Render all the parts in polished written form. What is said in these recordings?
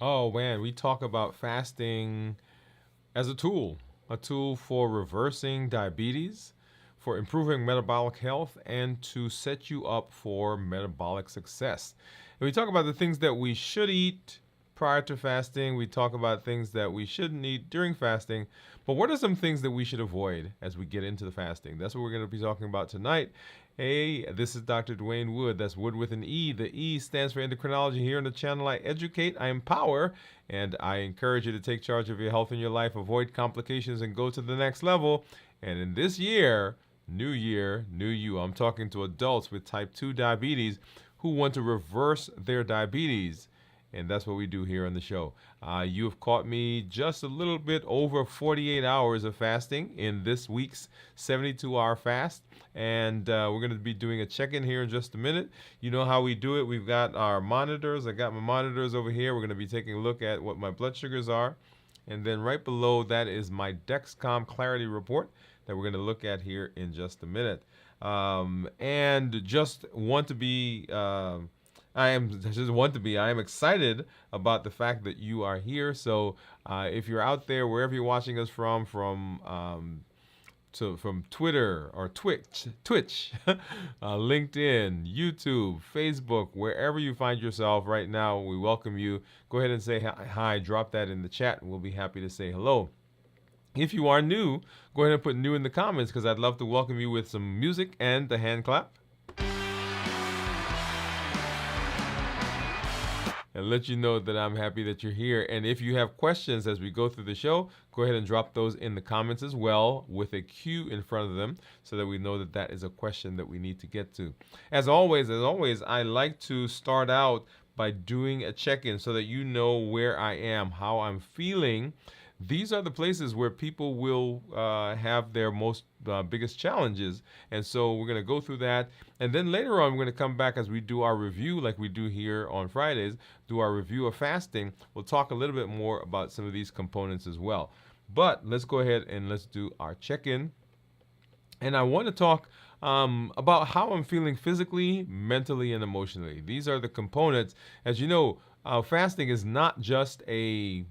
Oh man, we talk about fasting as a tool for reversing diabetes, for improving metabolic health, and to set you up for metabolic success. And we talk about the things that we should eat prior to fasting. We talk about things that we shouldn't eat during fasting. But what are some things that we should avoid as we get into the fasting? That's what we're going to be talking about tonight. Hey, this is Dr. Dwain Woode. That's Wood with an E. The E stands for endocrinology. Here on the channel, I educate, I empower, and I encourage you to take charge of your health and your life, avoid complications, and go to the next level. And in this year, new year, new you, I'm talking to adults with type 2 diabetes who want to reverse their diabetes. And that's what we do here on the show. You have caught me just a little bit over 48 hours of fasting in this week's 72-hour fast. And we're going to be doing a check-in here in just a minute. You know how we do it. We've got our monitors. I got my monitors over here. We're going to be taking a look at what my blood sugars are. And then right below that is my Dexcom Clarity Report that we're going to look at here in just a minute. And just want to be I am just want to be. I am excited about the fact that you are here. So if you're out there, wherever you're watching us from Twitter or Twitch, LinkedIn, YouTube, Facebook, wherever you find yourself right now, we welcome you. Go ahead and say hi. Drop that in the chat, and we'll be happy to say hello. If you are new, go ahead and put new in the comments because I'd love to welcome you with some music and the hand clap. And let you know that I'm happy that you're here. And if you have questions as we go through the show, go ahead and drop those in the comments as well with a Q in front of them so that we know that that is a question that we need to get to. As always, I like to start out by doing a check-in so that you know where I am, how I'm feeling. These are the places where people will have their most biggest challenges. And so we're going to go through that. And then later on, we're going to come back as we do our review, like we do here on Fridays, do our review of fasting. We'll talk a little bit more about some of these components as well. But let's go ahead and let's do our check-in. And I want to talk about how I'm feeling physically, mentally, and emotionally. These are the components. As you know, fasting is not just a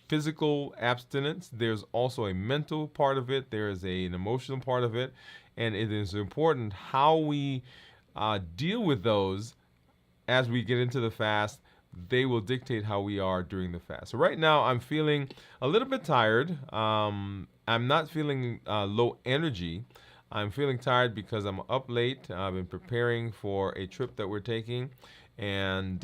physical abstinence. There's also a mental part of it. There is an emotional part of it. And it is important how we deal with those as we get into the fast. They will dictate how we are during the fast. So right now, I'm feeling a little bit tired. I'm not feeling low energy. I'm feeling tired because I'm up late. I've been preparing for a trip that we're taking. And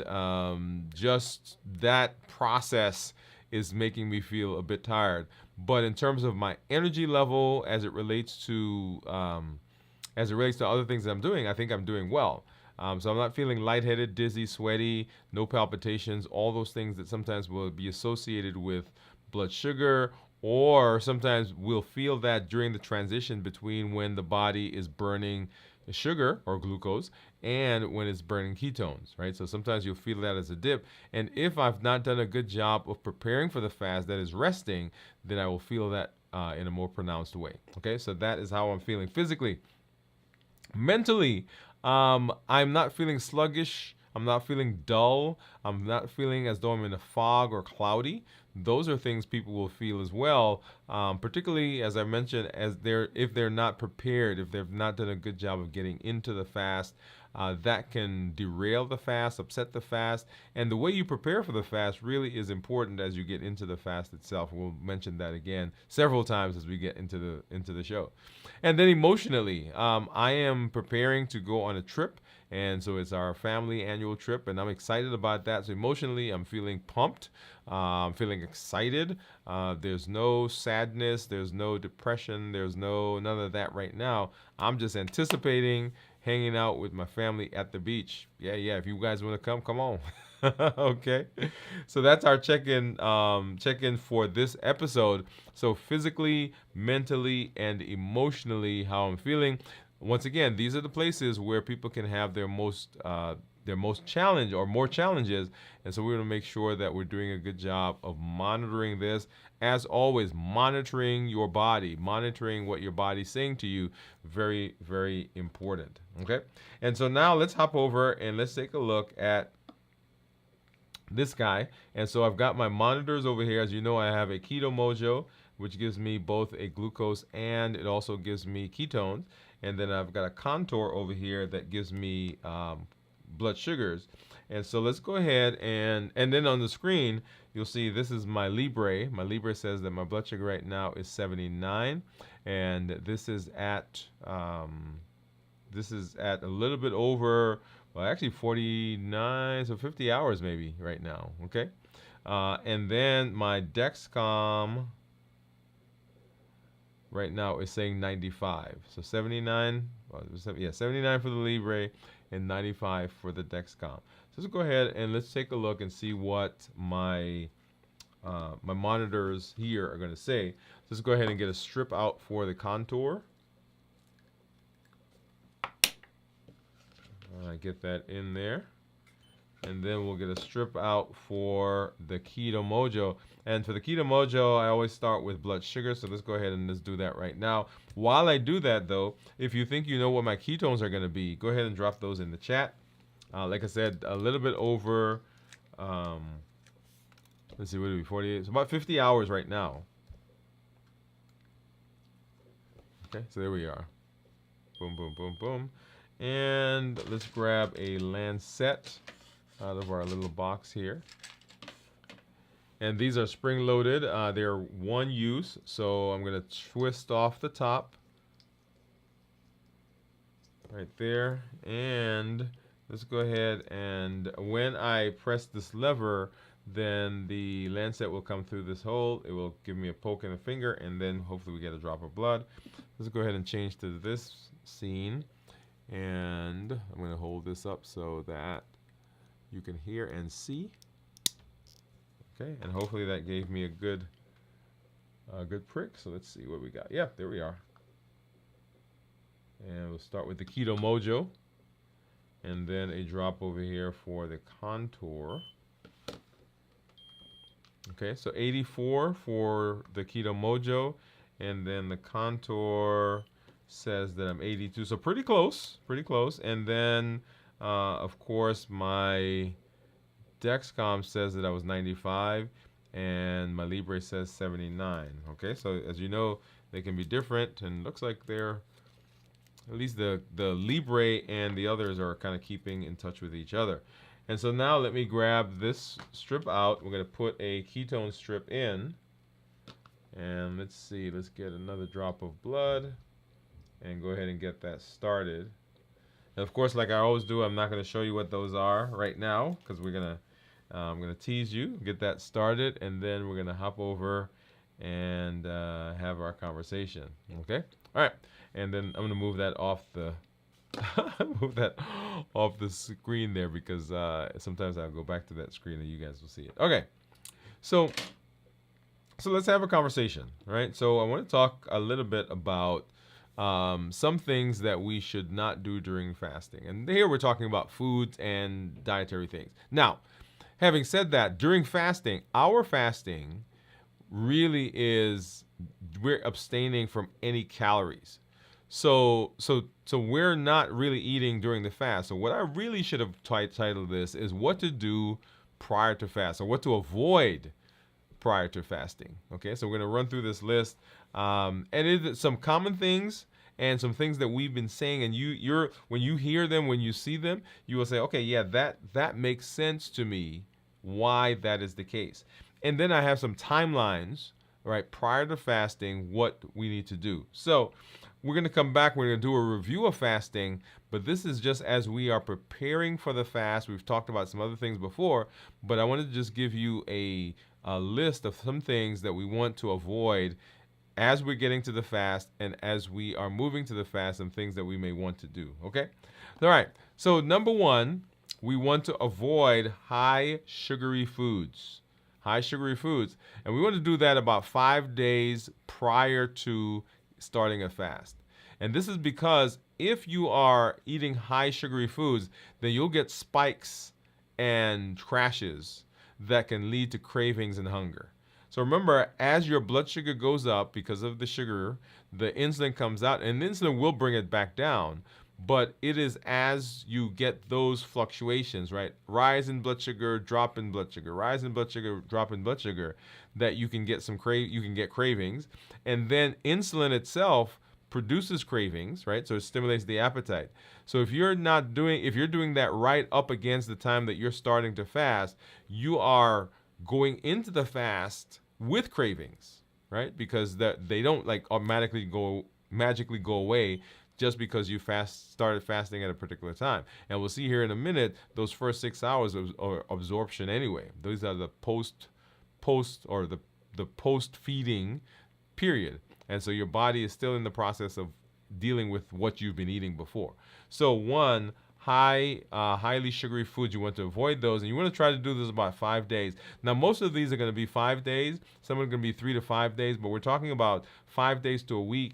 just that process is making me feel a bit tired. But in terms of my energy level, as it relates to other things that I'm doing, I think I'm doing well. So I'm not feeling lightheaded, dizzy, sweaty, no palpitations, all those things that sometimes will be associated with blood sugar, or sometimes we'll feel that during the transition between when the body is burning sugar or glucose and when it's burning ketones, right? So sometimes you'll feel that as a dip. And if I've not done a good job of preparing for the fast, that is resting, then I will feel that in a more pronounced way. Okay, so that is how I'm feeling physically. Mentally, I'm not feeling sluggish. I'm not feeling dull. I'm not feeling as though I'm in a fog or cloudy. Those are things people will feel as well, particularly as I mentioned, if they're not prepared, if they've not done a good job of getting into the fast. That can derail the fast, upset the fast, and the way you prepare for the fast really is important as you get into the fast itself. We'll mention that again several times as we get into the show. And then emotionally, I am preparing to go on a trip, and so it's our family annual trip, and I'm excited about that. So emotionally, I'm feeling pumped. I'm feeling excited. There's no sadness. There's no depression. There's none of that right now. I'm just anticipating hanging out with my family at the beach. Yeah. If you guys want to come on. Okay. So that's our check-in for this episode. So physically, mentally, and emotionally, how I'm feeling. Once again, these are the places where people can have their most challenge or more challenges. And so we're going to make sure that we're doing a good job of monitoring this. As always, monitoring your body, monitoring what your body's saying to you, very, very important. Okay. And so now let's hop over and let's take a look at this guy. And so I've got my monitors over here. As you know, I have a Keto Mojo, which gives me both a glucose and it also gives me ketones. And then I've got a Contour over here that gives me blood sugars. And so let's go ahead and then on the screen, you'll see this is my Libre. My Libre says that my blood sugar right now is 79. And this is at a little bit over, well, actually 49, so 50 hours maybe right now, okay? And then my Dexcom right now is saying 95. So 79, well, yeah, 79 for the Libre and 95 for the Dexcom. So let's go ahead and let's take a look and see what my my monitors here are going to say. So let's go ahead and get a strip out for the Contour. Get that in there. And then we'll get a strip out for the Keto Mojo. And for the Keto Mojo, I always start with blood sugar. So let's go ahead and let's do that right now. While I do that, though, if you think you know what my ketones are going to be, go ahead and drop those in the chat. Like I said, a little bit over, let's see, what do we, 48? It's about 50 hours right now. Okay, so there we are. Boom, boom, boom, boom. And let's grab a Lancet out of our little box here. And these are spring-loaded. They're one use, so I'm going to twist off the top. Right there. And let's go ahead and when I press this lever, then the Lancet will come through this hole. It will give me a poke in the finger, and then hopefully we get a drop of blood. Let's go ahead and change to this scene. And I'm going to hold this up so that you can hear and see. Okay, and hopefully that gave me a good prick. So let's see what we got. Yeah, there we are. And we'll start with the Keto Mojo. And then a drop over here for the Contour. Okay, so 84 for the Keto Mojo. And then the Contour says that I'm 82, so pretty close, pretty close. And then, of course, my Dexcom says that I was 95, and my Libre says 79. Okay, so as you know, they can be different, and looks like they're, at least the Libre and the others are kind of keeping in touch with each other. And so now let me grab this strip out. We're going to put a ketone strip in, and let's see, let's get another drop of blood. And go ahead and get that started. And of course, like I always do, I'm not going to show you what those are right now because I'm going to tease you, get that started, and then we're going to hop over and have our conversation. Okay? All right. And then I'm going to move that off the screen there because sometimes I'll go back to that screen and you guys will see it. Okay. So let's have a conversation, right? So I want to talk a little bit about some things that we should not do during fasting. And here we're talking about foods and dietary things. Now, having said that, during fasting, our fasting really is, we're abstaining from any calories. So we're not really eating during the fast. So what I really should have titled this is what to do prior to fast, or what to avoid prior to fasting. Okay, so we're going to run through this list. And it's some common things and some things that we've been saying, and you're when you hear them, when you see them, you will say, okay, yeah, that makes sense to me why that is the case. And then I have some timelines, right, prior to fasting, what we need to do. So we're going to come back, we're going to do a review of fasting, but this is just as we are preparing for the fast. We've talked about some other things before, but I wanted to just give you a list of some things that we want to avoid as we're getting to the fast and as we are moving to the fast, and things that we may want to do. Okay? All right. So number one, we want to avoid high sugary foods. High sugary foods. And we want to do that about 5 days prior to starting a fast. And this is because if you are eating high sugary foods, then you'll get spikes and crashes that can lead to cravings and hunger. So remember, as your blood sugar goes up because of the sugar, the insulin comes out, and the insulin will bring it back down. but it is as you get those fluctuations, right? Rise in blood sugar, drop in blood sugar, rise in blood sugar, drop in blood sugar, that you can get you can get cravings. And then insulin itself produces cravings, right? So it stimulates the appetite. So if you're doing that right up against the time that you're starting to fast, you are going into the fast with cravings, right? Because they don't like automatically go magically go away just because you started fasting at a particular time. And we'll see here in a minute those first 6 hours of absorption anyway. Those are the post or the post feeding period. And so your body is still in the process of dealing with what you've been eating before. So one, highly sugary foods, you want to avoid those, and you want to try to do this about 5 days. Now, most of these are going to be 5 days. Some are going to be 3 to 5 days, but we're talking about 5 days to a week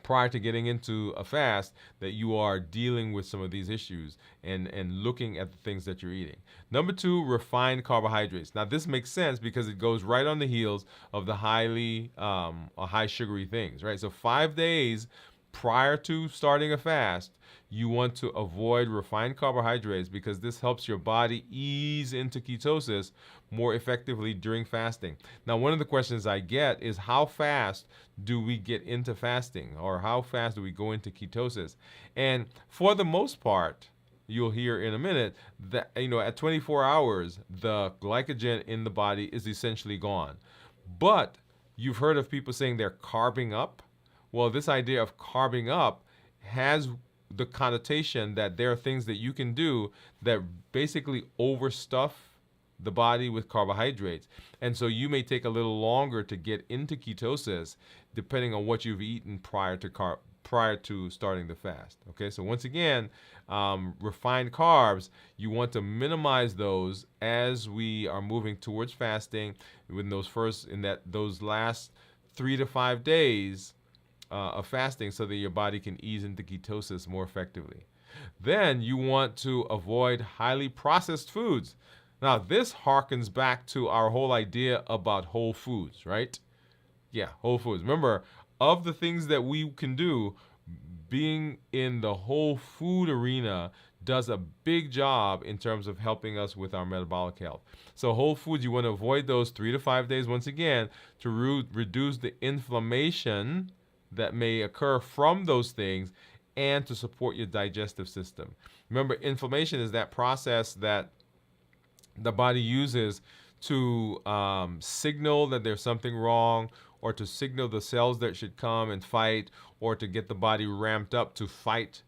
prior to getting into a fast that you are dealing with some of these issues and looking at the things that you're eating. Number two, refined carbohydrates. Now this makes sense because it goes right on the heels of the high sugary things, right? So 5 days prior to starting a fast, you want to avoid refined carbohydrates because this helps your body ease into ketosis more effectively during fasting. Now, one of the questions I get is how fast do we get into fasting, or how fast do we go into ketosis? And for the most part, you'll hear in a minute that at 24 hours the glycogen in the body is essentially gone. But you've heard of people saying they're carbing up. Well, this idea of carbing up has the connotation that there are things that you can do that basically overstuff the body with carbohydrates. And so you may take a little longer to get into ketosis depending on what you've eaten prior to starting the fast. Okay, so once again, refined carbs, you want to minimize those as we are moving towards fasting those last 3 to 5 days of fasting, so that your body can ease into ketosis more effectively. Then you want to avoid highly processed foods. Now, this harkens back to our whole idea about whole foods, right? Yeah, whole foods. Remember, of the things that we can do, being in the whole food arena does a big job in terms of helping us with our metabolic health. So whole foods, you want to avoid those 3 to 5 days, once again, to reduce the inflammation that may occur from those things and to support your digestive system. Remember, inflammation is that process that the body uses to signal that there's something wrong, or to signal the cells that should come and fight, or to get the body ramped up to fight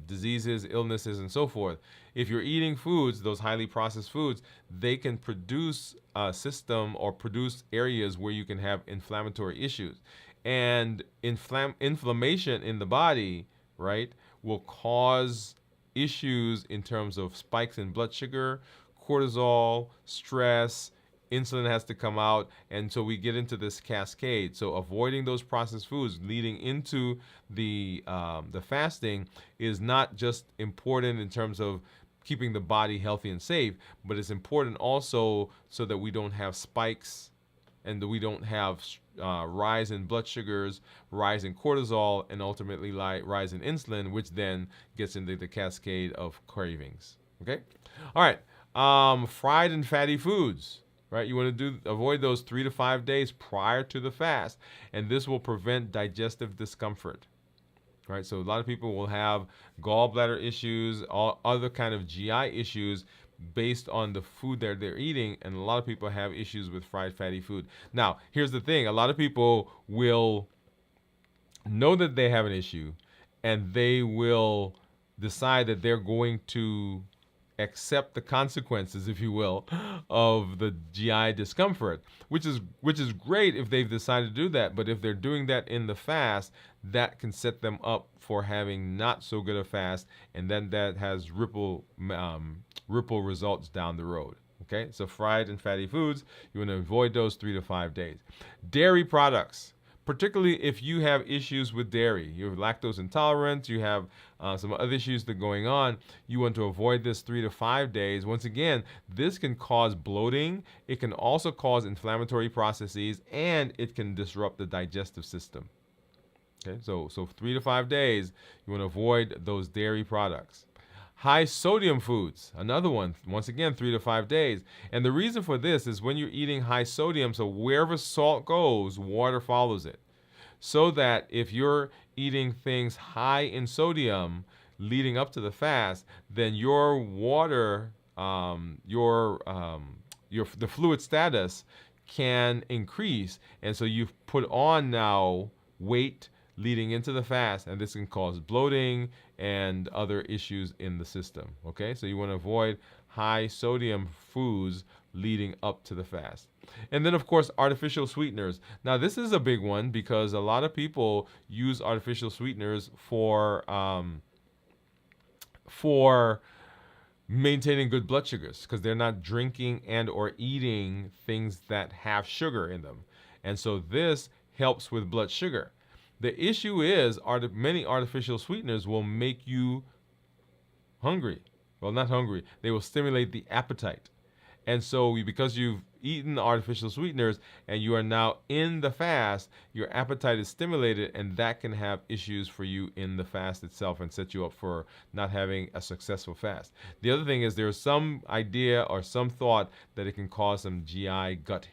diseases, illnesses, and so forth. If you're eating foods, those highly processed foods, they can produce a system or produce areas where you can have inflammatory issues. And inflammation in the body, right, will cause issues in terms of spikes in blood sugar, cortisol, stress, insulin has to come out, and so we get into this cascade. So avoiding those processed foods leading into the fasting is not just important in terms of keeping the body healthy and safe, but it's important also so that we don't have spikes and that we don't have rise in blood sugars, rise in cortisol, and ultimately rise in insulin, which then gets into the cascade of cravings. Okay? All right. Fried and fatty foods, right? You want to avoid those 3 to 5 days prior to the fast, and this will prevent digestive discomfort. Right? So a lot of people will have gallbladder issues, all other kind of GI issues based on the food that they're eating, and a lot of people have issues with fried fatty food. Now, here's the thing. A lot of people will know that they have an issue, and they will decide that they're going to accept the consequences, if you will, of the GI discomfort, which is great if they've decided to do that. But if they're doing that in the fast, that can set them up for having not so good a fast, and then that has ripple results down the road. Okay, so fried and fatty foods, you want to avoid those 3 to 5 days. Dairy products, particularly if you have issues with dairy, you're lactose intolerant, you have some other issues that are going on, you want to avoid this 3 to 5 days. Once again, this can cause bloating, it can also cause inflammatory processes, and it can disrupt the digestive system. Okay, so 3 to 5 days, you want to avoid those dairy products. High sodium foods, another one. Once again, 3 to 5 days. And the reason for this is when you're eating high sodium, so wherever salt goes, water follows it. So that if you're eating things high in sodium leading up to the fast, then your water, your the fluid status can increase, and so you've put on now weight leading into the fast, and this can cause bloating and other issues in the system. Okay, so you want to avoid high sodium foods leading up to the fast. And then, of course, artificial sweeteners. Now, this is a big one because a lot of people use artificial sweeteners for maintaining good blood sugars because they're not drinking and or eating things that have sugar in them. And so this helps with blood sugar. The issue is many artificial sweeteners will make you hungry. Well, not hungry. They will stimulate the appetite. And so because you've eaten artificial sweeteners and you are now in the fast, your appetite is stimulated, and that can have issues for you in the fast itself and set you up for not having a successful fast. The other thing is there's some idea or some thought that it can cause some GI gut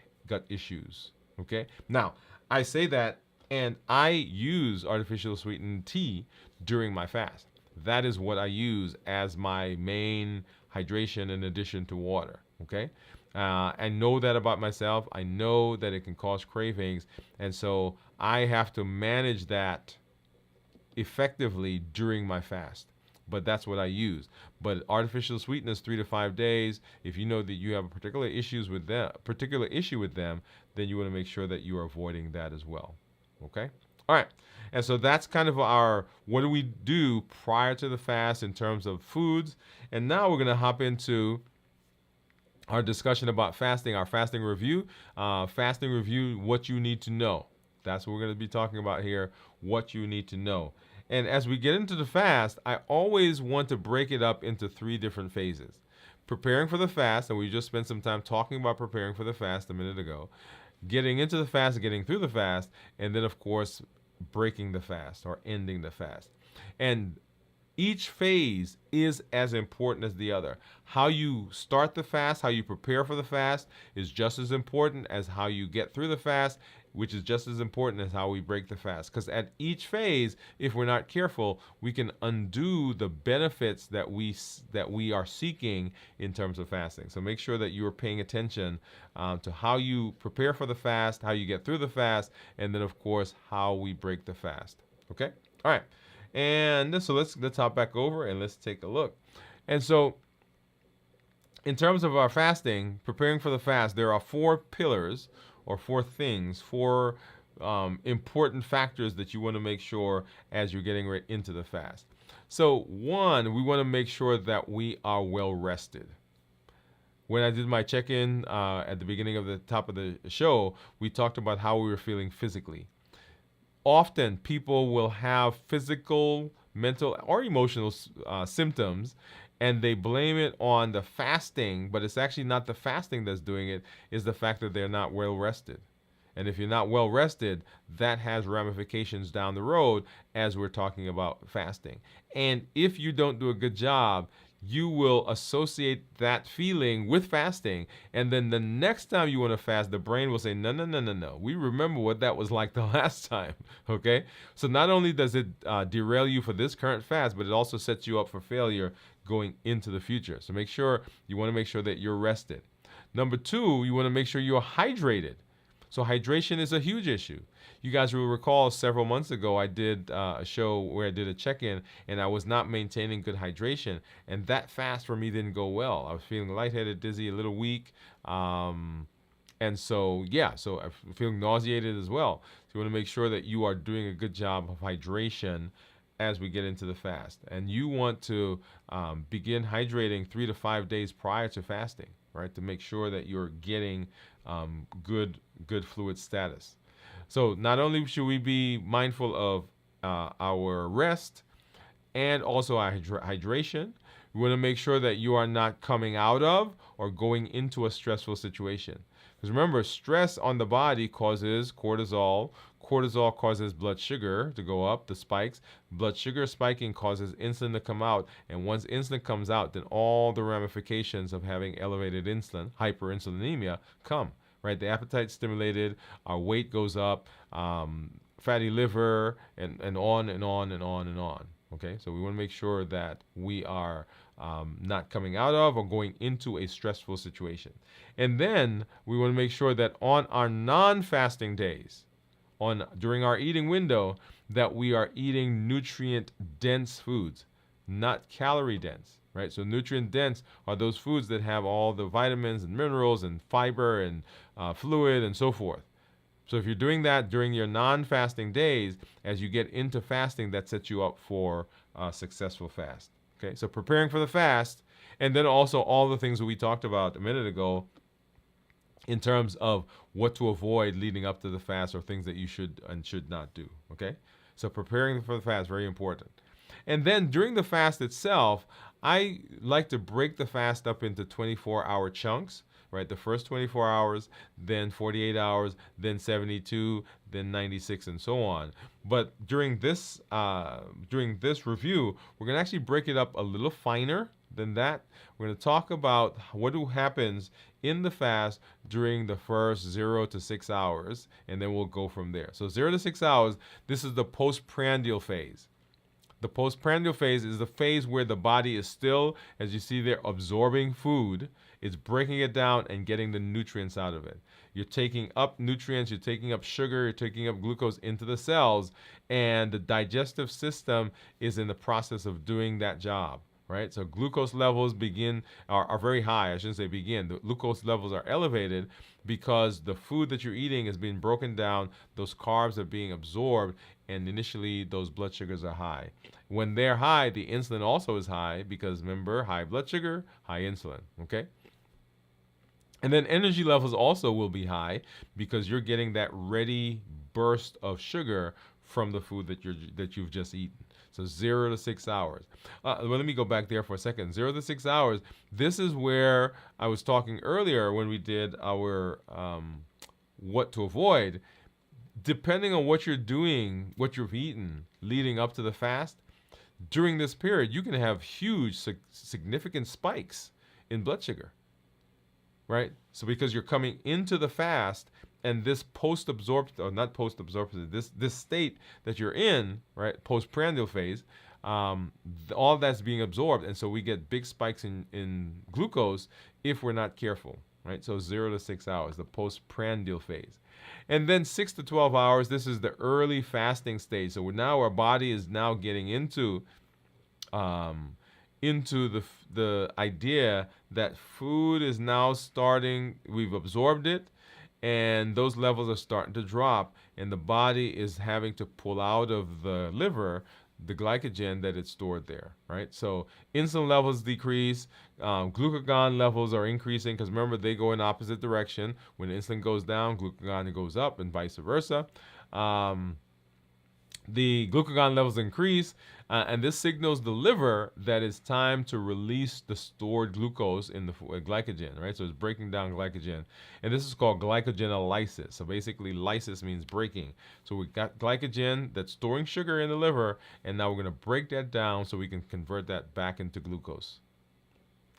issues. Okay? Now, I say that, and I use artificial sweetened tea during my fast. That is what I use as my main hydration in addition to water. Okay, I know that about myself. I know that it can cause cravings, and so I have to manage that effectively during my fast. But that's what I use. But artificial sweetness, 3 to 5 days. If you know that you have a particular issue with them, then you want to make sure that you are avoiding that as well. Okay. All right. And so that's kind of our what do we do prior to the fast in terms of foods. And now we're going to hop into our discussion about fasting, our fasting review. Fasting review, what you need to know. That's what we're going to be talking about here, what you need to know. And as we get into the fast, I always want to break it up into 3 different phases. Preparing for the fast, and we just spent some time talking about preparing for the fast a minute ago. Getting into the fast, getting through the fast, and then, of course, breaking the fast or ending the fast. And each phase is as important as the other. How you start the fast, how you prepare for the fast is just as important as how you get through the fast, which is just as important as how we break the fast. Because at each phase, if we're not careful, we can undo the benefits that we are seeking in terms of fasting. So make sure that you are paying attention to how you prepare for the fast, how you get through the fast, and then, of course, how we break the fast. Okay? All right. And so let's hop back over and let's take a look. And so in terms of our fasting, preparing for the fast, there are 4 pillars or 4 things, 4 important factors that you want to make sure as you're getting right into the fast. So 1, we want to make sure that we are well rested. When I did my check-in at the beginning of the top of the show, we talked about how we were feeling physically. Often people will have physical, mental, or emotional symptoms, and they blame it on the fasting, but it's actually not the fasting that's doing it, it's the fact that they're not well rested. And if you're not well rested, that has ramifications down the road as we're talking about fasting. And if you don't do a good job, you will associate that feeling with fasting, and then the next time you want to fast, the brain will say, no, no, no, no, no. We remember what that was like the last time, okay? So not only does it derail you for this current fast, but it also sets you up for failure going into the future. So you want to make sure that you're rested. Number 2, you want to make sure you're hydrated. So hydration is a huge issue. You guys will recall several months ago I did a show where I did a check-in and I was not maintaining good hydration, and that fast for me didn't go well. I was feeling lightheaded, dizzy, a little weak, and so I'm feeling nauseated as well. So you want to make sure that you are doing a good job of hydration as we get into the fast, and you want to begin hydrating 3 to 5 days prior to fasting, right, to make sure that you're getting good fluid status. So not only should we be mindful of our rest and also our hydration, we want to make sure that you are not coming out of or going into a stressful situation. Because remember, stress on the body causes cortisol, Cortisol causes blood sugar to go up, the spikes. Blood sugar spiking causes insulin to come out. And once insulin comes out, then all the ramifications of having elevated insulin, hyperinsulinemia, come. Right? The appetite stimulated, our weight goes up, fatty liver, and on and on and on and on. Okay, so we want to make sure that we are not coming out of or going into a stressful situation. And then we want to make sure that on our non-fasting days, during our eating window, that we are eating nutrient dense foods, not calorie dense, right? So nutrient dense are those foods that have all the vitamins and minerals and fiber and fluid and so forth. So if you're doing that during your non-fasting days, as you get into fasting, that sets you up for a successful fast. Okay, so preparing for the fast, and then also all the things that we talked about a minute ago in terms of what to avoid leading up to the fast, or things that you should and should not do. Okay, so preparing for the fast, very important. And then during the fast itself, I like to break the fast up into 24-hour chunks. Right, the first 24 hours, then 48 hours, then 72, then 96, and so on. But during this review, we're going to actually break it up a little finer than that. We're going to talk about what happens in the fast during the first 0 to 6 hours, and then we'll go from there. So 0 to 6 hours, this is the postprandial phase. The postprandial phase is the phase where the body is still, as you see there, absorbing food. It's breaking it down and getting the nutrients out of it. You're taking up nutrients, you're taking up sugar, you're taking up glucose into the cells, and the digestive system is in the process of doing that job, right? So glucose levels are very high. I shouldn't say begin. The glucose levels are elevated because the food that you're eating is being broken down, those carbs are being absorbed, and initially those blood sugars are high. When they're high, the insulin also is high because remember, high blood sugar, high insulin, okay? And then energy levels also will be high because you're getting that ready burst of sugar from the food that you've just eaten. So 0 to 6 hours. Well, let me go back there for a second. 0 to 6 hours. This is where I was talking earlier when we did our what to avoid. Depending on what you're doing, what you've eaten leading up to the fast, during this period, you can have huge, significant spikes in blood sugar. Right? So because you're coming into the fast, and this this state that you're in, right, postprandial phase, all that's being absorbed, and so we get big spikes in glucose if we're not careful, right? So 0 to 6 hours, the postprandial phase. And then 6 to 12 hours, this is the early fasting stage. So our body is now getting into the idea that food is now starting, we've absorbed it, and those levels are starting to drop, and the body is having to pull out of the liver the glycogen that it's stored there, right? So insulin levels decrease, glucagon levels are increasing because remember, they go in opposite direction. When insulin goes down, glucagon goes up, and vice versa. The glucagon levels increase, and this signals the liver that it's time to release the stored glucose in the glycogen, right? So it's breaking down glycogen, and this is called glycogenolysis. So basically, lysis means breaking. So we got glycogen that's storing sugar in the liver, and now we're going to break that down so we can convert that back into glucose.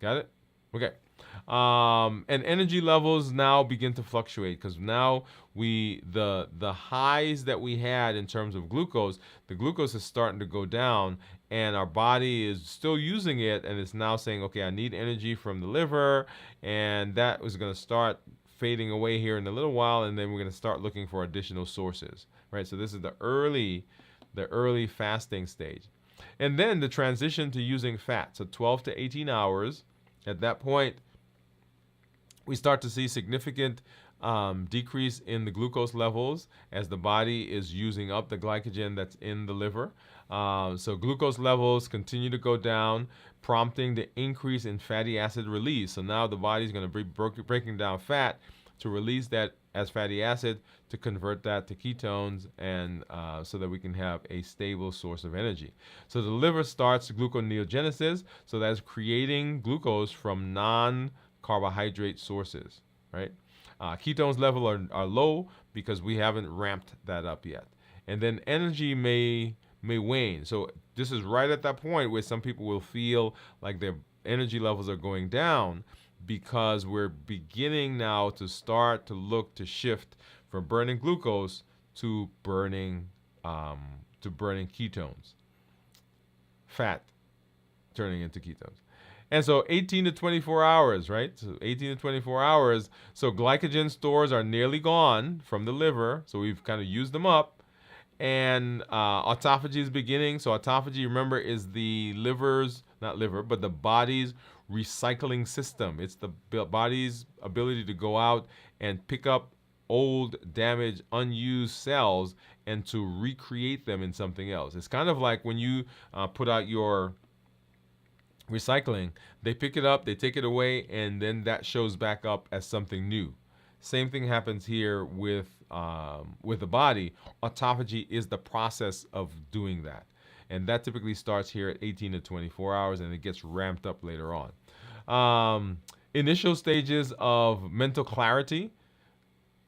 Got it? Okay. And energy levels now begin to fluctuate because now the highs that we had in terms of glucose, the glucose is starting to go down, and our body is still using it, and it's now saying, okay, I need energy from the liver, and that is going to start fading away here in a little while, and then we're going to start looking for additional sources, right? So this is the early fasting stage. And then the transition to using fat, so 12 to 18 hours. At that point, we start to see significant decrease in the glucose levels as the body is using up the glycogen that's in the liver. So glucose levels continue to go down, prompting the increase in fatty acid release. So now the body's going to be breaking down fat to release that as fatty acid to convert that to ketones, and so that we can have a stable source of energy. So the liver starts gluconeogenesis, so that's creating glucose from non-carbohydrate sources. right? Ketones level are low because we haven't ramped that up yet. And then energy may wane. So this is right at that point where some people will feel like their energy levels are going down because we're beginning now to start to look to shift from burning glucose to burning um, burning ketones, fat turning into ketones. And so 18 to 24 hours, right? So 18 to 24 hours. So glycogen stores are nearly gone from the liver. So we've kind of used them up. And autophagy is beginning. So autophagy, remember, is the liver's, not liver, but the body's recycling system. It's the body's ability to go out and pick up old, damaged, unused cells and to recreate them in something else. It's kind of like when you put out your recycling, they pick it up, they take it away, and then that shows back up as something new. Same thing happens here with the body. Autophagy is the process of doing that, and that typically starts here at 18 to 24 hours, and it gets ramped up later on. Initial stages of mental clarity,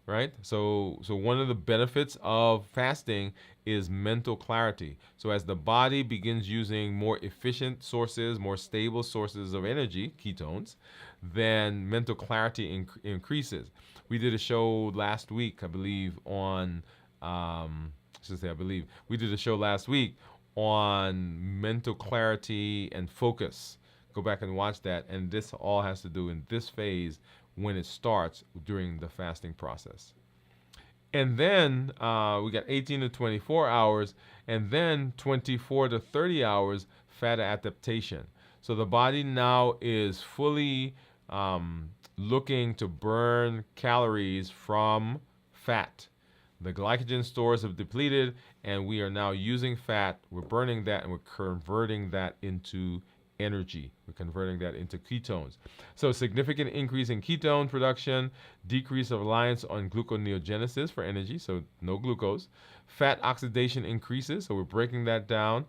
right? So one of the benefits of fasting is mental clarity. So as the body begins using more efficient sources, more stable sources of energy, ketones, then mental clarity increases. We did a show last week, I believe, on I believe we did a show last week on mental clarity and focus. Go back and watch that, and this all has to do in this phase when it starts during the fasting process. And then we got 18 to 24 hours, and then 24 to 30 hours fat adaptation. So the body now is fully looking to burn calories from fat. The glycogen stores have depleted, and we are now using fat. We're burning that, and we're converting that into energy. We're converting that into ketones. So significant increase in ketone production, decrease of reliance on gluconeogenesis for energy, so no glucose. Fat oxidation increases, so we're breaking that down.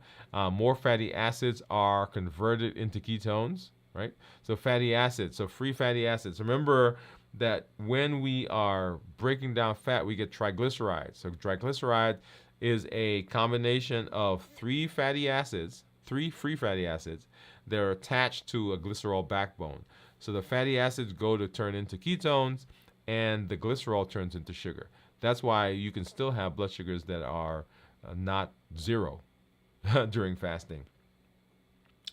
More fatty acids are converted into ketones, right? So fatty acids, so free fatty acids. Remember that when we are breaking down fat, we get triglycerides. So triglyceride is a combination of three free fatty acids that are attached to a glycerol backbone. So the fatty acids go to turn into ketones, and the glycerol turns into sugar. That's why you can still have blood sugars that are not zero during fasting,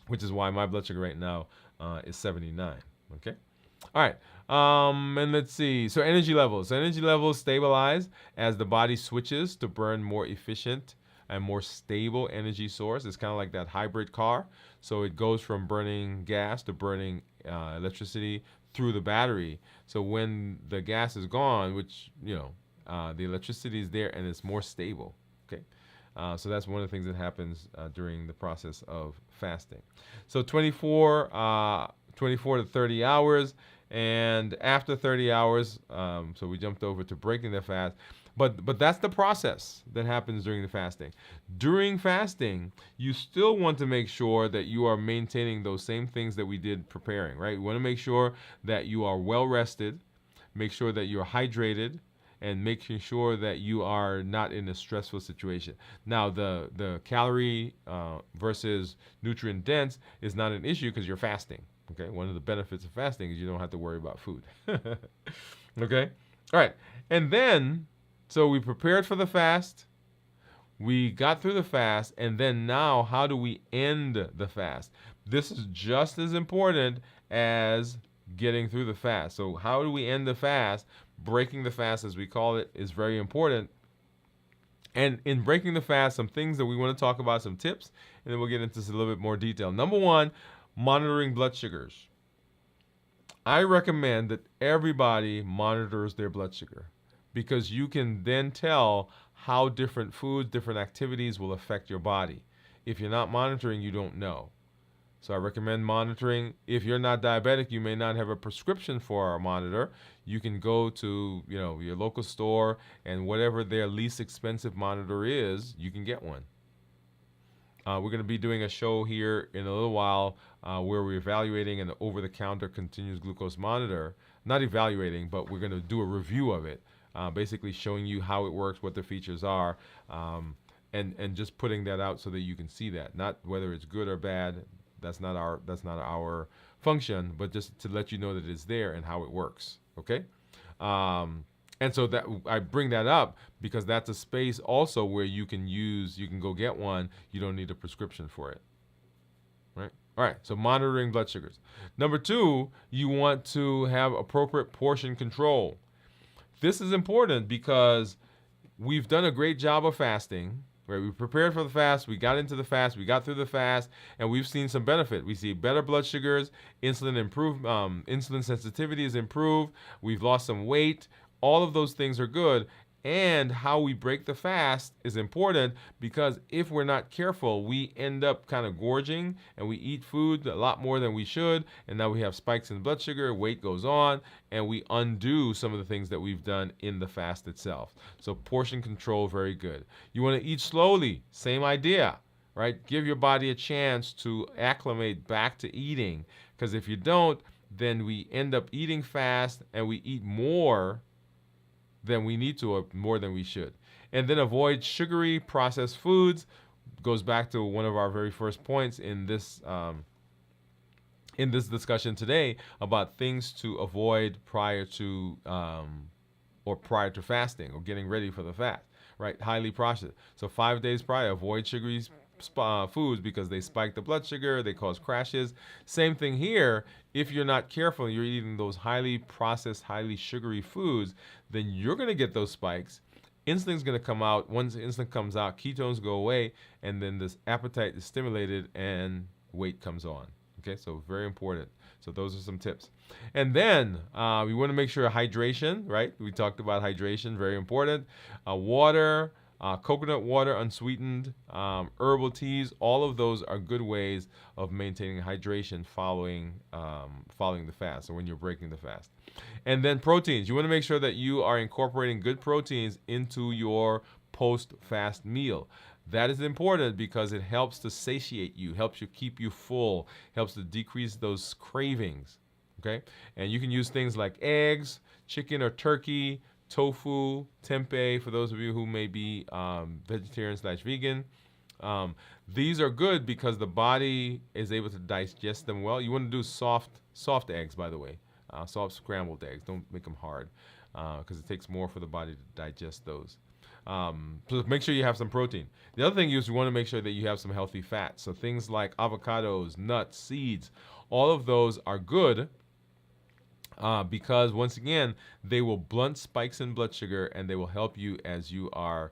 which is why my blood sugar right now is 79. Okay? All right. And let's see. So energy levels. So energy levels stabilize as the body switches to burn more efficient and more stable energy source. It's kind of like that hybrid car. So it goes from burning gas to burning electricity through the battery. So when the gas is gone, which, the electricity is there and it's more stable. Okay. So that's one of the things that happens during the process of fasting. So 24 to 30 hours. And after 30 hours, so we jumped over to breaking the fast. But that's the process that happens during the fasting. During fasting, you still want to make sure that you are maintaining those same things that we did preparing, right? You want to make sure that you are well rested, make sure that you're hydrated, and making sure that you are not in a stressful situation. Now, the calorie versus nutrient dense is not an issue because you're fasting. Okay, one of the benefits of fasting is you don't have to worry about food. Okay, all right, and then so we prepared for the fast, we got through the fast, and then now how do we end the fast? This is just as important as getting through the fast. So how do we end the fast? Breaking the fast, as we call it, is very important. And in breaking the fast, some things that we want to talk about, some tips, and then we'll get into this a little bit more detail. Number one, monitoring blood sugars. I recommend that everybody monitors their blood sugar because you can then tell how different foods, different activities will affect your body. If you're not monitoring, you don't know. So I recommend monitoring. If you're not diabetic, you may not have a prescription for a monitor. You can go to, your local store, and whatever their least expensive monitor is, you can get one. We're going to be doing a show here in a little while where we're evaluating an over-the-counter continuous glucose monitor not evaluating, but we're going to do a review of it, basically showing you how it works, what the features are, and just putting that out so that you can see that, not whether it's good or bad. That's not our function, but just to let you know that it's there and how it works. Okay. And so that I bring that up because that's a space also where you can go get one. You don't need a prescription for it. Right? All right. So monitoring blood sugars. Number 2, you want to have appropriate portion control. This is important because we've done a great job of fasting. Right? We prepared for the fast. We got into the fast. We got through the fast, and we've seen some benefit. We see better blood sugars, insulin sensitivity is improved. We've lost some weight. All of those things are good. And how we break the fast is important because if we're not careful, we end up kind of gorging and we eat food a lot more than we should. And now we have spikes in blood sugar, weight goes on, and we undo some of the things that we've done in the fast itself. So portion control, very good. You want to eat slowly, same idea, right? Give your body a chance to acclimate back to eating, because if you don't, then we end up eating fast and we eat more than we need to or more than we should. And then avoid sugary processed foods. Goes back to one of our very first points in this discussion today about things to avoid prior to fasting or getting ready for the fast, right? Highly processed. So 5 days prior, avoid sugary foods because they spike the blood sugar, they cause crashes. Same thing here. If you're not careful, you're eating those highly processed, highly sugary foods, then you're going to get those spikes. Insulin's going to come out. Once insulin comes out, ketones go away, and then this appetite is stimulated and weight comes on. Okay, so very important. So those are some tips. And then we want to make sure hydration, right? We talked about hydration, very important. Water, coconut water, unsweetened, herbal teas, all of those are good ways of maintaining hydration following the fast, or when you're breaking the fast. And then proteins. You want to make sure that you are incorporating good proteins into your post-fast meal. That is important because it helps to satiate you, helps you keep you full, helps to decrease those cravings. Okay? And you can use things like eggs, chicken or turkey, tofu, tempeh, for those of you who may be vegetarian/vegan. These are good because the body is able to digest them well. You want to do soft eggs, by the way. Soft scrambled eggs. Don't make them hard because it takes more for the body to digest those. So make sure you have some protein. The other thing is you want to make sure that you have some healthy fats. So things like avocados, nuts, seeds, all of those are good because, once again, they will blunt spikes in blood sugar and they will help you as you are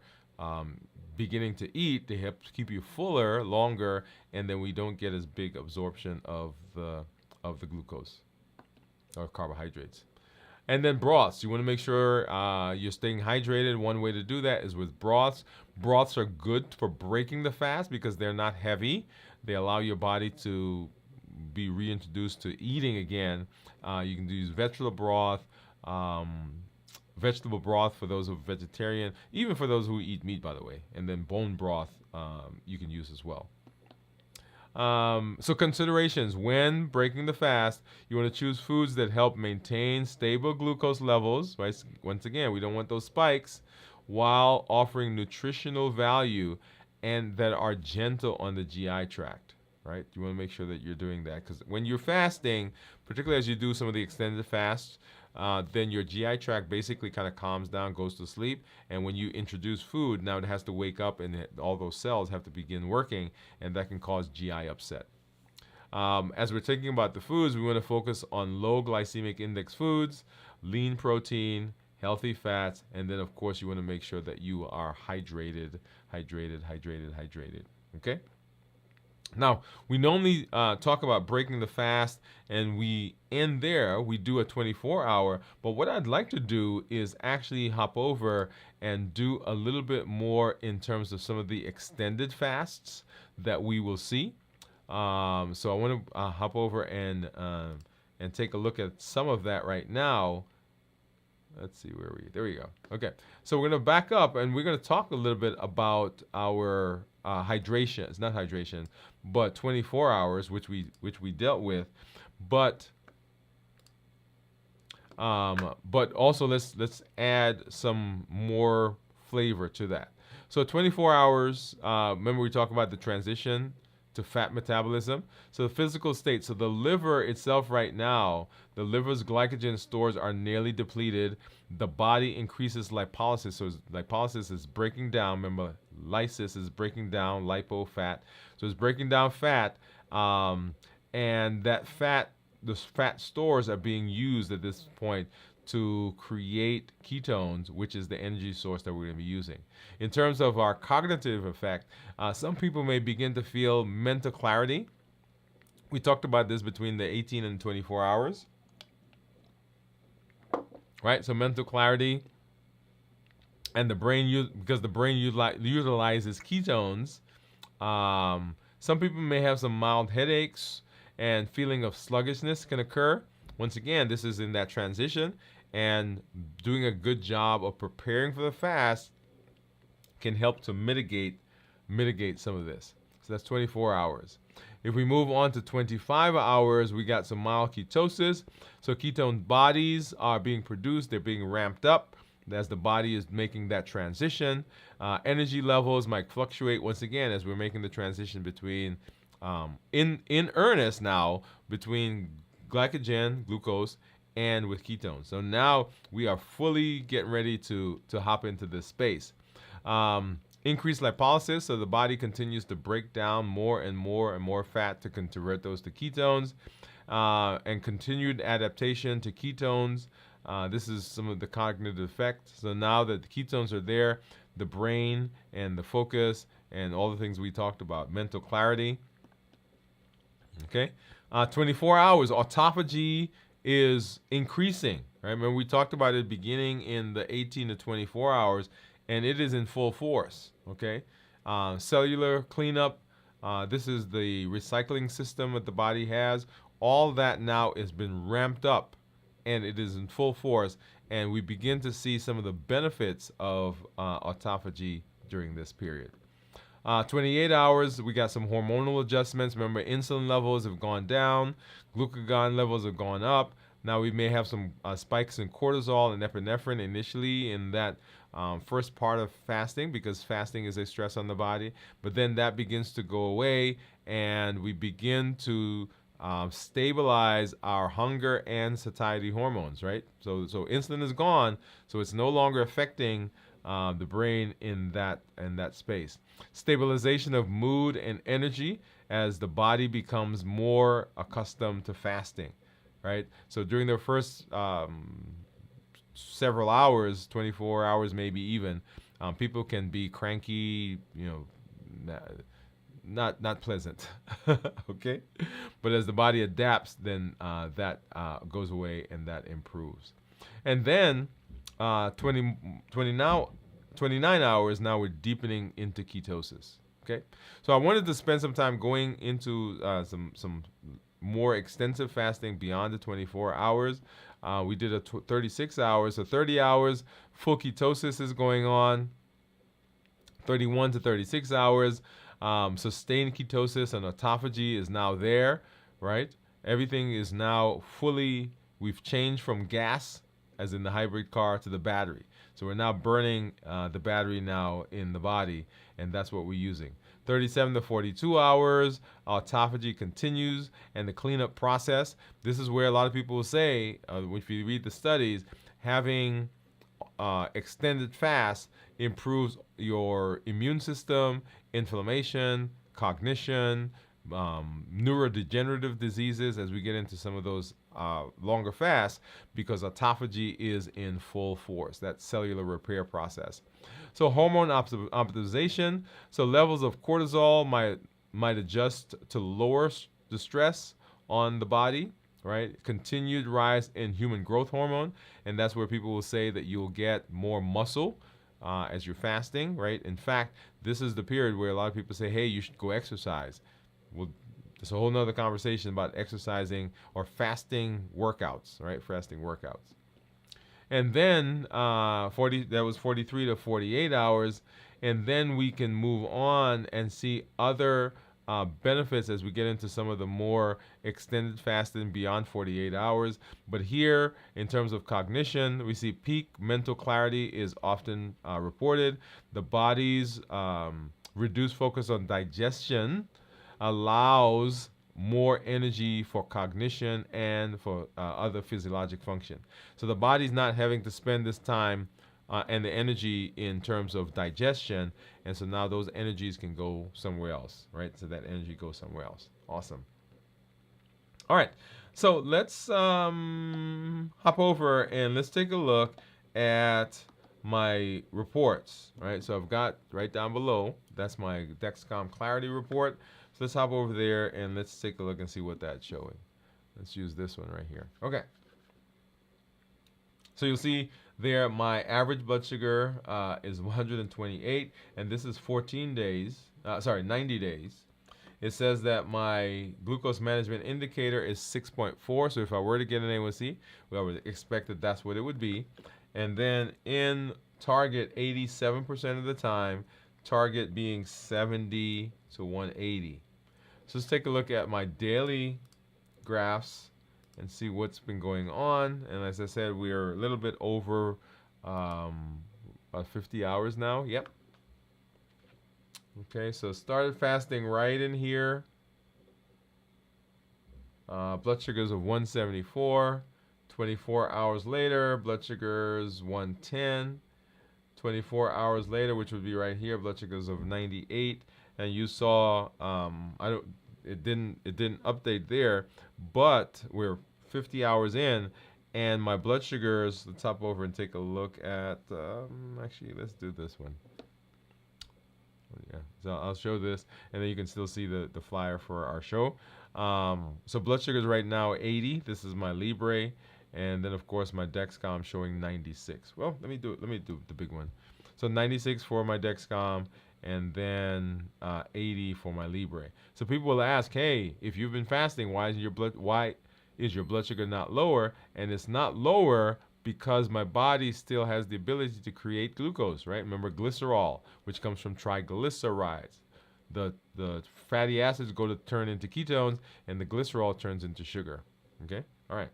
beginning to eat. They help keep you fuller longer, and then we don't get as big absorption of the glucose or carbohydrates. And then broths. You want to make sure you're staying hydrated. One way to do that is with broths. Broths are good for breaking the fast because they're not heavy. They allow your body to be reintroduced to eating again. You can use vegetable broth for those who are vegetarian, even for those who eat meat, by the way. And then bone broth you can use as well. So considerations when breaking the fast, you want to choose foods that help maintain stable glucose levels, right? Once again, we don't want those spikes, while offering nutritional value and that are gentle on the GI tract, right? You want to make sure that you're doing that because when you're fasting, particularly as you do some of the extended fasts, then your GI tract basically kind of calms down, goes to sleep. And when you introduce food, now it has to wake up and all those cells have to begin working, and that can cause GI upset. As we're thinking about the foods, we want to focus on low glycemic index foods, lean protein, healthy fats, and then, of course, you want to make sure that you are hydrated. Okay? Now, we normally talk about breaking the fast, and we end there. We do a 24-hour, but what I'd like to do is actually hop over and do a little bit more in terms of some of the extended fasts that we will see. So I want to hop over and take a look at some of that right now. Let's see, where are we? There we go. Okay, so we're going to back up, and we're going to talk a little bit about our hydration. It's not hydration, but 24 hours, which we dealt with. But But also let's add some more flavor to that. So 24 hours. Remember we talked about the transition to fat metabolism. So the physical state. So the liver itself right now, the liver's glycogen stores are nearly depleted. The body increases lipolysis. So lipolysis is breaking down. Remember, lysis is breaking down lipo fat. So it's breaking down fat, and that fat, those fat stores are being used at this point to create ketones, which is the energy source that we're going to be using. In terms of our cognitive effect, some people may begin to feel mental clarity. We talked about this between the 18 and 24 hours, right? So mental clarity, and the brain, because the brain utilizes ketones. Some people may have some mild headaches, and feeling of sluggishness can occur. Once again, this is in that transition, and doing a good job of preparing for the fast can help to mitigate some of this. So that's 24 hours. If we move on to 25 hours, we got some mild ketosis. So ketone bodies are being produced, they're being ramped up as the body is making that transition. Energy levels might fluctuate once again as we're making the transition between, in earnest now, between glycogen, glucose, and with ketones. So now we are fully getting ready to hop into this space. Increased lipolysis, so the body continues to break down more and more and more fat to convert those to ketones, and continued adaptation to ketones. This is some of the cognitive effects. So now that the ketones are there, the brain and the focus and all the things we talked about, mental clarity. Okay, 24 hours, autophagy is increasing. Right? Remember we talked about it beginning in the 18 to 24 hours, and it is in full force. Okay, cellular cleanup. This is the recycling system that the body has. All that now has been ramped up, and it is in full force. And we begin to see some of the benefits of autophagy during this period. 28 hours, we got some hormonal adjustments. Remember, insulin levels have gone down, glucagon levels have gone up. Now we may have some spikes in cortisol and epinephrine initially in that first part of fasting, because fasting is a stress on the body. But then that begins to go away, and we begin to stabilize our hunger and satiety hormones, right? So insulin is gone, so it's no longer affecting the brain in that space. Stabilization of mood and energy as the body becomes more accustomed to fasting, right? So during the first several hours, 24 hours maybe even, people can be cranky, not pleasant. Okay, but as the body adapts, then that goes away and that improves. And then 29 hours, now we're deepening into ketosis. Okay, so I wanted to spend some time going into some more extensive fasting beyond the 24 hours. We did a 36 hours, so 30 hours full ketosis is going on. 31 to 36 hours, sustained ketosis and autophagy is now there, right? Everything is now fully, we've changed from gas, as in the hybrid car, to the battery. So we're now burning the battery now in the body, and that's what we're using. 37 to 42 hours, autophagy continues, and the cleanup process. This is where a lot of people will say, if you read the studies, having extended fast improves your immune system, inflammation, cognition, neurodegenerative diseases as we get into some of those longer fasts, because autophagy is in full force, that cellular repair process. So hormone optimization, so levels of cortisol might adjust to lower the stress on the body, right? Continued rise in human growth hormone, and that's where people will say that you'll get more muscle as you're fasting, right? In fact, this is the period where a lot of people say, hey, you should go exercise. Well, it's a whole nother conversation about exercising or fasting workouts, right? Fasting workouts. And then that was 43 to 48 hours, and then we can move on and see other benefits as we get into some of the more extended fasting beyond 48 hours. But here, in terms of cognition, we see peak mental clarity is often reported. The body's reduced focus on digestion allows more energy for cognition and for other physiologic function. So the body's not having to spend this time and the energy in terms of digestion, and so now those energies can go somewhere else, right? So that energy goes somewhere else. Awesome. All right, so let's hop over and let's take a look at my reports, right? So I've got right down below, that's my Dexcom Clarity report. So let's hop over there and let's take a look and see what that's showing. Let's use this one right here. Okay. So you'll see there my average blood sugar is 128, and this is 14 days, 90 days. It says that my glucose management indicator is 6.4. So if I were to get an A1C, we would expect that that's what it would be. And then in target 87% of the time, target being 70 to 180. So let's take a look at my daily graphs and see what's been going on. And as I said, we are a little bit over about 50 hours now. Yep. Okay, so started fasting right in here. Blood sugars of 174. 24 hours later, blood sugars 110. 24 hours later, which would be right here, blood sugars of 98. And you saw, it didn't update there, but we're 50 hours in, and my blood sugars. Let's hop over and take a look at. Actually, let's do this one. Yeah, so I'll show this, and then you can still see the flyer for our show. So blood sugars right now 80. This is my Libre, and then of course my Dexcom showing 96. Well, let me do the big one. So 96 for my Dexcom, and then 80 for my Libre. So people will ask, hey, if you've been fasting, why is your blood sugar not lower? And it's not lower because my body still has the ability to create glucose, right? Remember glycerol, which comes from triglycerides. The fatty acids go to turn into ketones, and the glycerol turns into sugar. Okay? All right.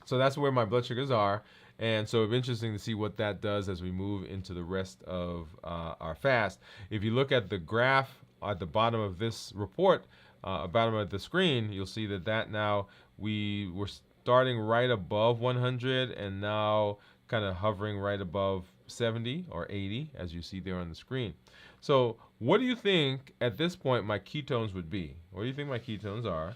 So that's where my blood sugars are. And so it's interesting to see what that does as we move into the rest of our fast. If you look at the graph at the bottom of this report, bottom of the screen, you'll see that now we were starting right above 100 and now kind of hovering right above 70 or 80, as you see there on the screen. So what do you think at this point my ketones would be? What do you think my ketones are?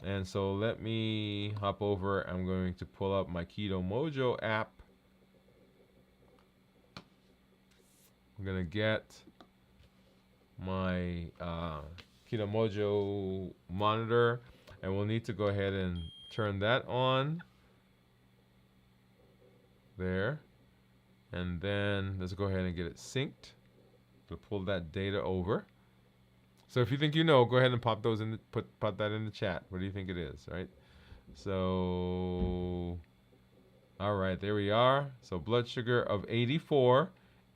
And so let me hop over. I'm going to pull up my Keto Mojo app. I'm going to get my Keto Mojo monitor, and we'll need to go ahead and turn that on. There. And then let's go ahead and get it synced. We'll pull that data over. So if you think you know, go ahead and pop those in. Put that in the chat. What do you think it is, right? So, all right, there we are. So blood sugar of 84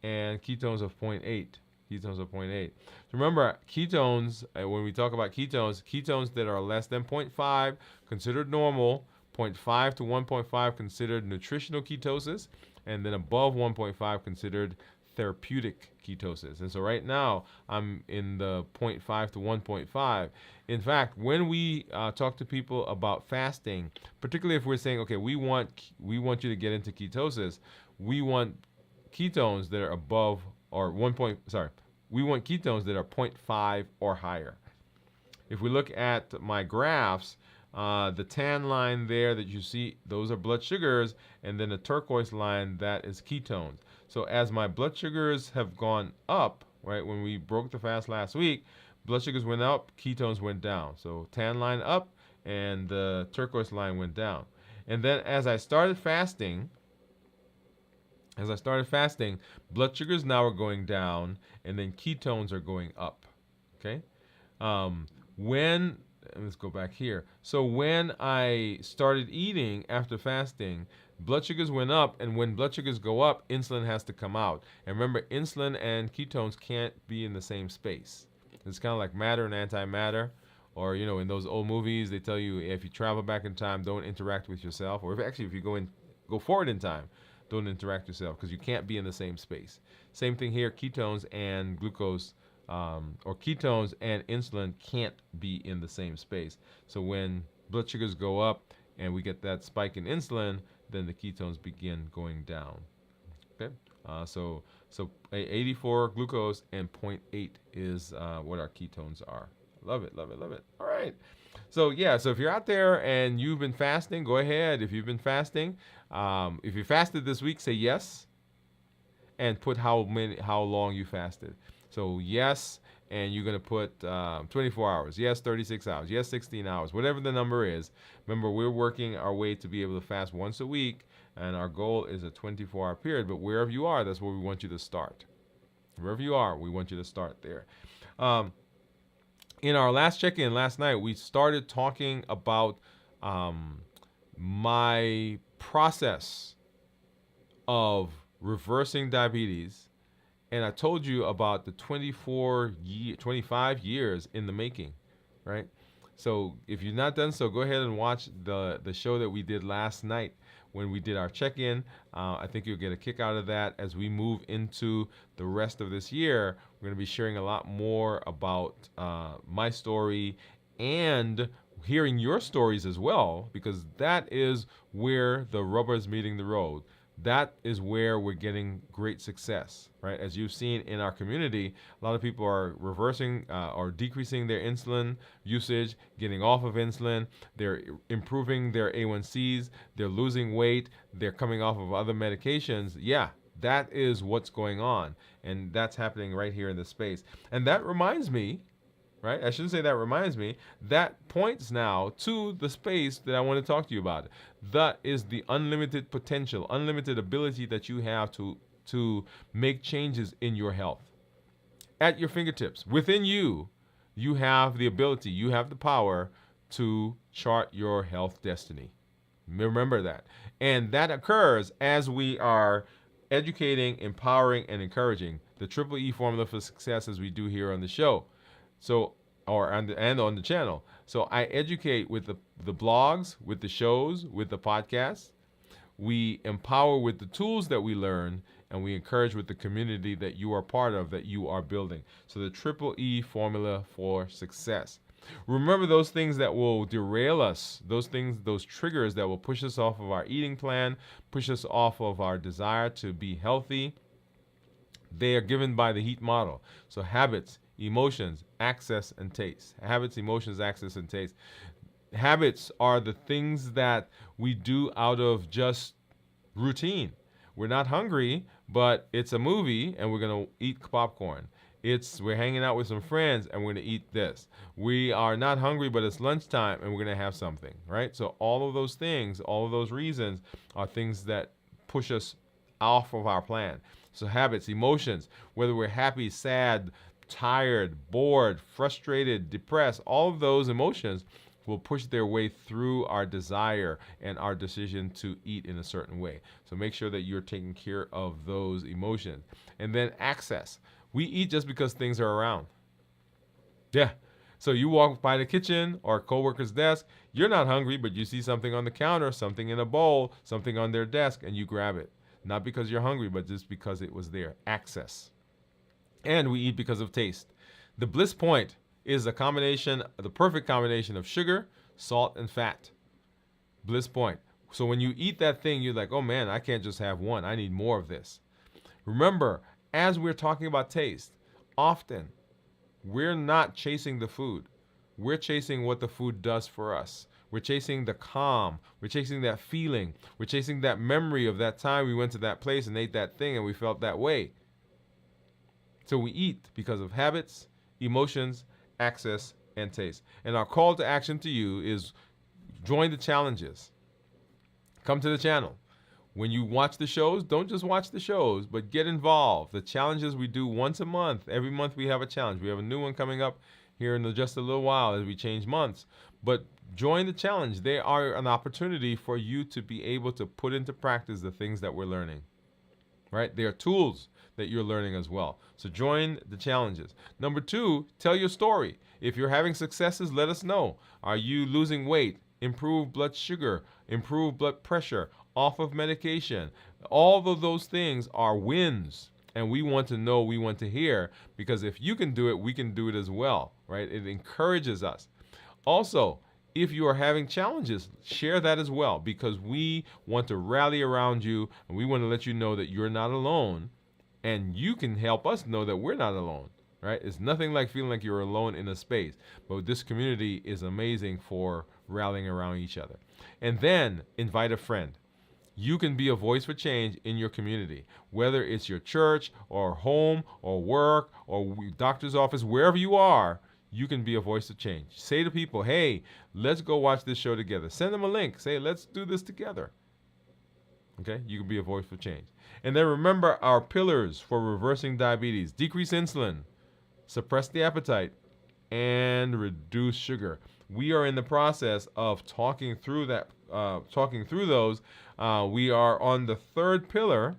and ketones of 0.8. Ketones of 0.8. So remember, ketones, when we talk about ketones that are less than 0.5 considered normal, 0.5 to 1.5 considered nutritional ketosis, and then above 1.5 considered therapeutic ketosis. And so right now I'm in the 0.5 to 1.5. In fact, when we talk to people about fasting, particularly if we're saying, okay, we want you to get into ketosis, we want ketones that are above or we want ketones that are 0.5 or higher. If we look at my graphs, the tan line there that you see, those are blood sugars, and then the turquoise line, that is ketones. So as my blood sugars have gone up, right, when we broke the fast last week, blood sugars went up, ketones went down. So tan line up, and the turquoise line went down. And then as I started fasting, blood sugars now are going down, and then ketones are going up. Okay? Let's go back here. So when I started eating after fasting, blood sugars went up, and when blood sugars go up, insulin has to come out. And remember, insulin and ketones can't be in the same space. It's kind of like matter and antimatter. Or, in those old movies, they tell you if you travel back in time, don't interact with yourself. Or if you go forward in time, don't interact yourself because you can't be in the same space. Same thing here, ketones and glucose, or ketones and insulin can't be in the same space. So when blood sugars go up and we get that spike in insulin, then the ketones begin going down. Okay, so 84 glucose and zero point 0.8 is what our ketones are. Love it, love it, love it. All right. So yeah, so if you're out there and you've been fasting, go ahead. If you've been fasting, if you fasted this week, say yes, and put how long you fasted. So yes, and you're gonna put 24 hours. Yes, 36 hours. Yes, 16 hours. Whatever the number is. Remember, we're working our way to be able to fast once a week, and our goal is a 24-hour period. But wherever you are, that's where we want you to start. Wherever you are, we want you to start there. In our last check-in last night, we started talking about my process of reversing diabetes, and I told you about the 25 years in the making, right? So if you've not done so, go ahead and watch the show that we did last night when we did our check-in. I think you'll get a kick out of that. As we move into the rest of this year, we're going to be sharing a lot more about my story and hearing your stories as well, because that is where the rubber is meeting the road. That is where we're getting great success, right? As you've seen in our community, a lot of people are reversing or decreasing their insulin usage, getting off of insulin. They're improving their A1Cs. They're losing weight. They're coming off of other medications. Yeah, that is what's going on. And that's happening right here in this space. And that reminds me, right? I shouldn't say that reminds me. That points now to the space that I want to talk to you about. That is the unlimited potential, unlimited ability that you have to make changes in your health. At your fingertips, within you, you have the ability, you have the power to chart your health destiny. Remember that. And that occurs as we are educating, empowering, and encouraging the Triple E formula for success, as we do here on the show. So, and on the channel. So I educate with the blogs, with the shows, with the podcasts. We empower with the tools that we learn, and we encourage with the community that you are part of, that you are building. So the Triple E formula for success. Remember those things that will derail us, those things, those triggers that will push us off of our eating plan, push us off of our desire to be healthy. They are given by the HEAT model. So habits, emotions, access, and taste. Habits, emotions, access, and taste. Habits are the things that we do out of just routine. We're not hungry, but it's a movie and we're going to eat popcorn. We're hanging out with some friends and we're going to eat this. We are not hungry, but it's lunchtime and we're going to have something, right? So all of those things, all of those reasons are things that push us off of our plan. So habits, emotions, whether we're happy, sad, tired, bored, frustrated, depressed, all of those emotions will push their way through our desire and our decision to eat in a certain way. So make sure that you're taking care of those emotions. And then access. We eat just because things are around. Yeah. So you walk by the kitchen or a coworker's desk, you're not hungry, but you see something on the counter, something in a bowl, something on their desk, and you grab it. Not because you're hungry, but just because it was there. Access. And we eat because of taste. The bliss point is the perfect combination of sugar, salt, and fat. Bliss point. So when you eat that thing, you're like, oh man, I can't just have one. I need more of this. Remember, as we're talking about taste, often we're not chasing the food. We're chasing what the food does for us. We're chasing the calm. We're chasing that feeling. We're chasing that memory of that time we went to that place and ate that thing and we felt that way. So we eat because of habits, emotions, access, and taste. And our call to action to you is join the challenges. Come to the channel. When you watch the shows, don't just watch the shows, but get involved. The challenges we do once a month. Every month we have a challenge. We have a new one coming up here in just a little while as we change months. But join the challenge. They are an opportunity for you to be able to put into practice the things that we're learning. right? They are tools that you're learning as well. So join the challenges. Number two, tell your story. If you're having successes, let us know. Are you losing weight? Improve blood sugar, improve blood pressure, off of medication. All of those things are wins. And we want to know, we want to hear, because if you can do it, we can do it as well, right? It encourages us. Also, if you are having challenges, share that as well, because we want to rally around you and we want to let you know that you're not alone, and you can help us know that we're not alone, right? It's nothing like feeling like you're alone in a space, but this community is amazing for rallying around each other. And then invite a friend. You can be a voice for change in your community, whether it's your church or home or work or doctor's office, wherever you are. You can be a voice of change. Say to people, hey, let's go watch this show together. Send them a link. Say, let's do this together. Okay? You can be a voice for change. And then remember our pillars for reversing diabetes: decrease insulin, suppress the appetite, and reduce sugar. We are in the process of talking through those. We are on the third pillar,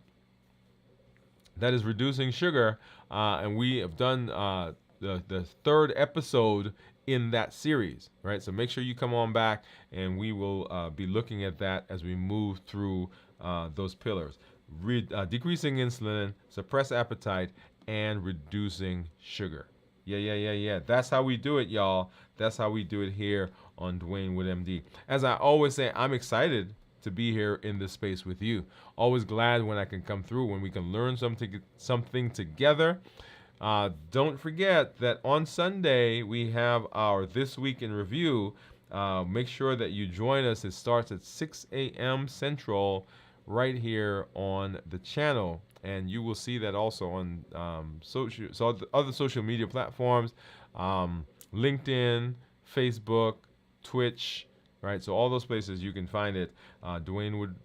that is reducing sugar, and we have done the third episode in that series, right? So make sure you come on back, and we will be looking at that as we move through those pillars. Decreasing insulin, suppress appetite, and reducing sugar. Yeah. That's how we do it, y'all. That's how we do it here on Dwain Woode MD. As I always say, I'm excited to be here in this space with you. Always glad when I can come through, when we can learn something together. Don't forget that on Sunday we have our This Week in Review. Make sure that you join us. It starts at 6 a.m. Central right here on the channel. And you will see that also on other social media platforms, LinkedIn, Facebook, Twitch, right? So all those places you can find it. Dwain Woode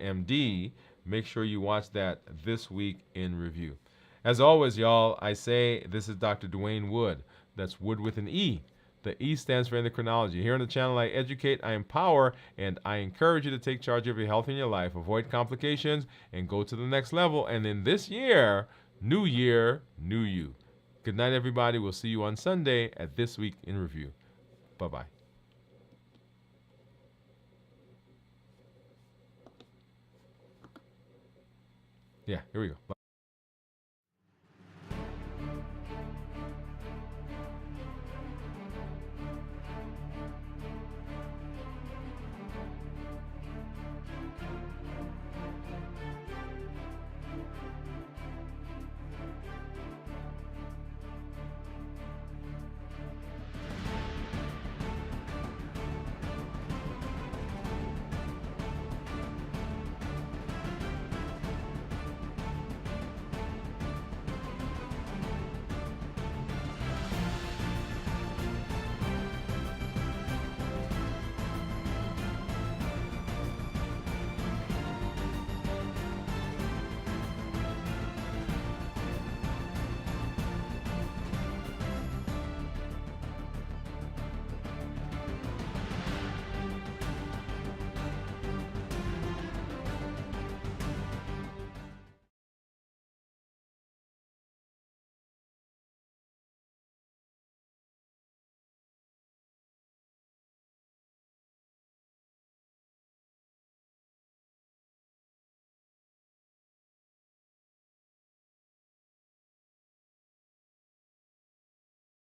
MD. Make sure you watch that This Week in Review. As always, y'all, I say this is Dr. Dwain Woode. That's Wood with an E. The E stands for endocrinology. Here on the channel, I educate, I empower, and I encourage you to take charge of your health and your life, avoid complications, and go to the next level. And in this year, new you. Good night, everybody. We'll see you on Sunday at This Week in Review. Bye-bye. Yeah, here we go. Bye.